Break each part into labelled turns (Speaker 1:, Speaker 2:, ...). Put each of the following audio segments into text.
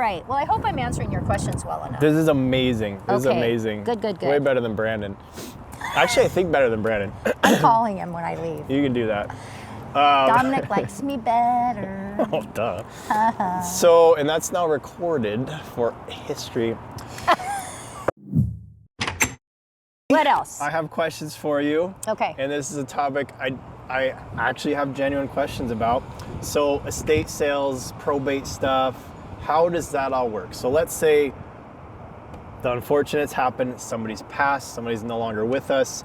Speaker 1: Right. Well, I hope I'm answering your questions well enough.
Speaker 2: This is amazing. This is amazing.
Speaker 1: Good.
Speaker 2: Way better than Brandon. Actually, I think better than Brandon.
Speaker 1: I'm calling him when I leave.
Speaker 2: You can do that.
Speaker 1: Dominic likes me better.
Speaker 2: Oh, duh. So, and that's now recorded for history.
Speaker 1: What else?
Speaker 2: I have questions for you.
Speaker 1: Okay.
Speaker 2: And this is a topic I actually have genuine questions about. So, estate sales, probate stuff, how does that all work? So let's say the unfortunate's happened, somebody's passed, somebody's no longer with us,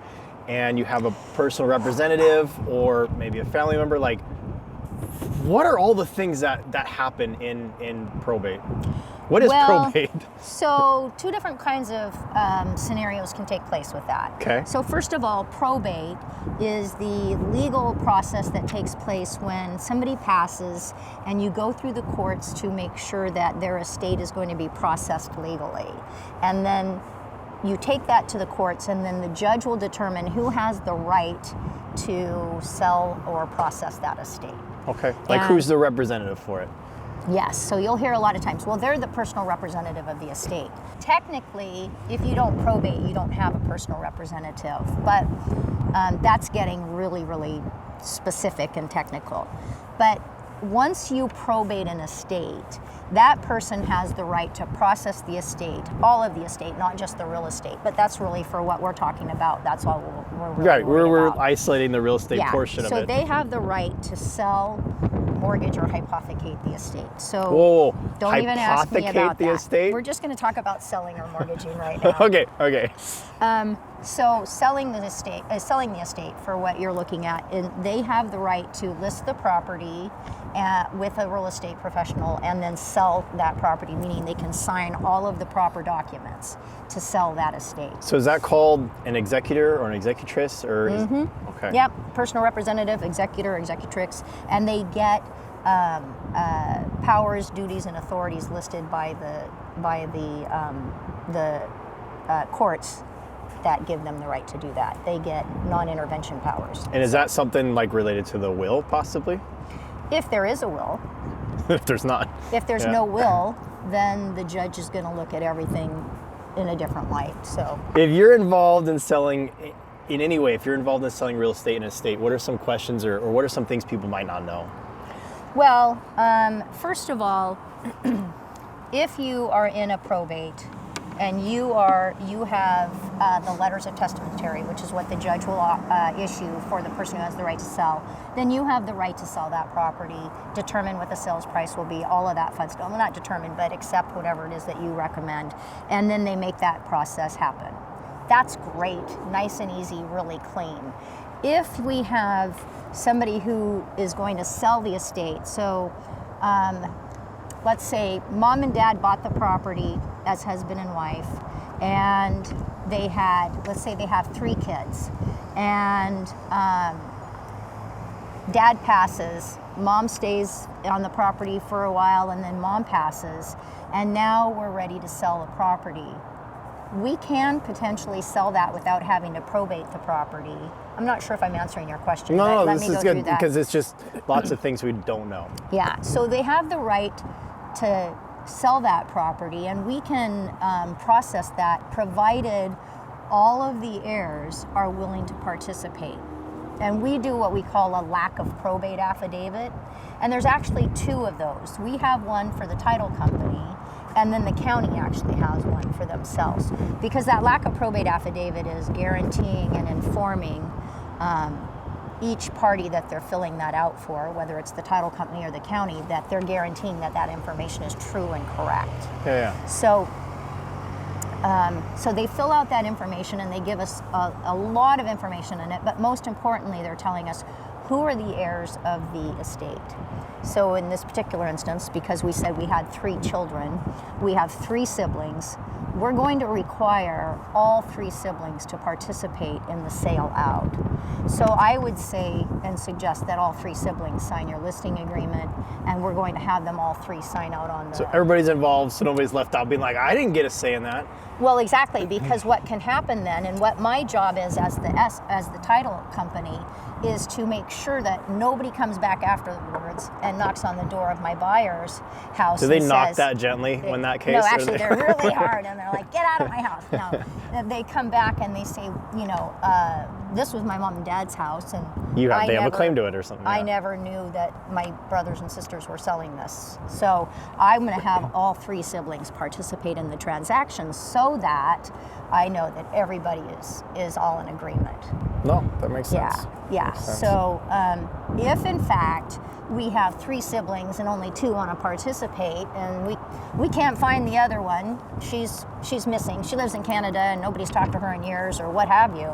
Speaker 2: and you have a personal representative or maybe a family member. Like, what are all the things that happen in probate? What is probate?
Speaker 1: So 2 different kinds of scenarios can take place with that.
Speaker 2: Okay.
Speaker 1: So first of all, probate is the legal process that takes place when somebody passes and you go through the courts to make sure that their estate is going to be processed legally. And then you take that to the courts, and then the judge will determine who has the right to sell or process that estate.
Speaker 2: Okay. Like, who's the representative for it?
Speaker 1: Yes, so you'll hear a lot of times, well, they're the personal representative of the estate. Technically, if you don't probate, you don't have a personal representative, but that's getting really, really specific and technical. But once you probate an estate, that person has the right to process the estate, all of the estate, not just the real estate. But that's really for what we're talking about. That's all we're really
Speaker 2: right. We're
Speaker 1: about.
Speaker 2: Isolating the real estate portion of it.
Speaker 1: So they have the right to sell, mortgage, or hypothecate the estate. So
Speaker 2: whoa,
Speaker 1: don't even ask me about
Speaker 2: the
Speaker 1: that.
Speaker 2: estate?
Speaker 1: We're just going to talk about selling or mortgaging right now.
Speaker 2: Okay.
Speaker 1: So selling the estate for what you're looking at, and they have the right to list the property with a real estate professional and then sell that property, meaning they can sign all of the proper documents to sell that estate.
Speaker 2: So is that called an executor or an executrix? Or okay.
Speaker 1: Yep, personal representative, executor, executrix, and they get powers, duties, and authorities listed by the courts that give them the right to do that. They get non-intervention powers.
Speaker 2: And is that something like related to the will, possibly?
Speaker 1: If there is a will.
Speaker 2: If there's not.
Speaker 1: If there's no will, then the judge is going to look at everything in a different light. So
Speaker 2: if you're involved in selling in any way, if you're involved in selling real estate in a state, what are some questions or what are some things people might not know?
Speaker 1: Well, first of all, if you are in a probate and you have the Letters Testamentary, which is what the judge will issue for the person who has the right to sell, then you have the right to sell that property, determine what the sales price will be, all of that fun stuff. Well, not determine, but accept whatever it is that you recommend, and then they make that process happen. That's great, nice and easy, really clean. If we have somebody who is going to sell the estate, so let's say mom and dad bought the property as husband and wife, and let's say they have 3 kids, and dad passes, mom stays on the property for a while, and then mom passes, and now we're ready to sell the property. We can potentially sell that without having to probate the property. I'm not sure if I'm answering your question, but let me go through that.
Speaker 2: Because it's just lots of things we don't know.
Speaker 1: Yeah, so they have the right to sell that property, and we can process that provided all of the heirs are willing to participate. And we do what we call a lack of probate affidavit, and there's actually 2 of those. We have one for the title company, and then the county actually has one for themselves, because that lack of probate affidavit is guaranteeing and informing each party that they're filling that out for, whether it's the title company or the county, that they're guaranteeing that that information is true and correct.
Speaker 2: Yeah.
Speaker 1: So they fill out that information, and they give us a lot of information in it, but most importantly, they're telling us who are the heirs of the estate. So in this particular instance, because we said we had 3 children, we have 3 siblings, we're going to require all 3 siblings to participate in the sale out. So I would say and suggest that all 3 siblings sign your listing agreement, and we're going to have them all 3 sign out on the...
Speaker 2: So everybody's involved, so nobody's left out being like, I didn't get a say in that.
Speaker 1: Well, exactly, because what can happen then, and what my job is as the title company, is to make sure that nobody comes back afterwards and knocks on the door of my buyer's house.
Speaker 2: Do they
Speaker 1: and
Speaker 2: knock
Speaker 1: says,
Speaker 2: that gently when that case?
Speaker 1: No,
Speaker 2: or
Speaker 1: actually,
Speaker 2: they-
Speaker 1: they're really hard, and they're like, "Get out of my house!" No, they come back and they say, this was my mom and dad's house, and
Speaker 2: they have a claim to it or something.
Speaker 1: I
Speaker 2: yeah.
Speaker 1: never knew that my brothers and sisters were selling this, so I'm going to have all 3 siblings participate in the transaction so that I know that everybody is all in agreement.
Speaker 2: No, that makes sense.
Speaker 1: Yeah.
Speaker 2: Makes sense.
Speaker 1: So if in fact we have 3 siblings and only 2 want to participate, and we can't find the other one, she's missing, she lives in Canada and nobody's talked to her in years or what have you,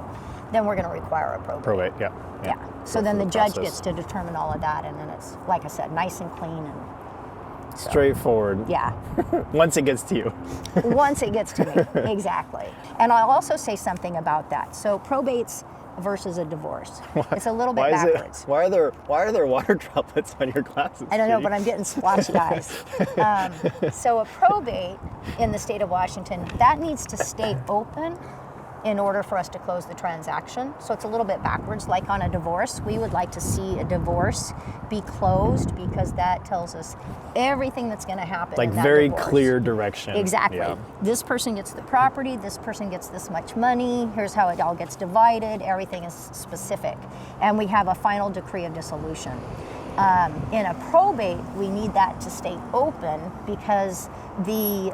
Speaker 1: then we're going to require a probate.
Speaker 2: Probate, yeah.
Speaker 1: Yeah. So
Speaker 2: Go
Speaker 1: then
Speaker 2: through
Speaker 1: the judge
Speaker 2: process.
Speaker 1: gets to determine all of that, and then it's, like I said, nice and clean and
Speaker 2: Straightforward.
Speaker 1: yeah.
Speaker 2: Once it gets to you.
Speaker 1: Once it gets to me, exactly. And I'll also say something about that. So probates versus a divorce. It's a little bit backwards.
Speaker 2: Why are there water droplets on your glasses?
Speaker 1: I don't know,
Speaker 2: Judy?
Speaker 1: but I'm getting splotchy eyes. So a probate in the state of Washington, that needs to stay open in order for us to close the transaction. So it's a little bit backwards. Like on a divorce, we would like to see a divorce be closed because that tells us everything that's going to happen.
Speaker 2: Like
Speaker 1: in that
Speaker 2: very
Speaker 1: divorce.
Speaker 2: clear direction.
Speaker 1: Exactly.
Speaker 2: Yeah.
Speaker 1: This person gets the property, this person gets this much money, here's how it all gets divided, everything is specific. And we have a final decree of dissolution. In a probate, we need that to stay open because the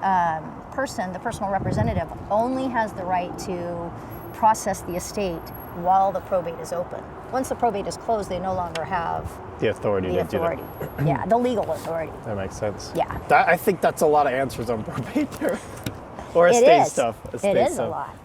Speaker 1: personal representative, only has the right to process the estate while the probate is open. Once the probate is closed, they no longer have
Speaker 2: The authority
Speaker 1: the
Speaker 2: to do
Speaker 1: authority.
Speaker 2: that.
Speaker 1: Yeah, the legal authority.
Speaker 2: That makes sense.
Speaker 1: Yeah.
Speaker 2: I think that's a lot of answers on probate there. Or
Speaker 1: It
Speaker 2: estate
Speaker 1: is.
Speaker 2: stuff.
Speaker 1: It
Speaker 2: Estate
Speaker 1: is
Speaker 2: stuff.
Speaker 1: a lot.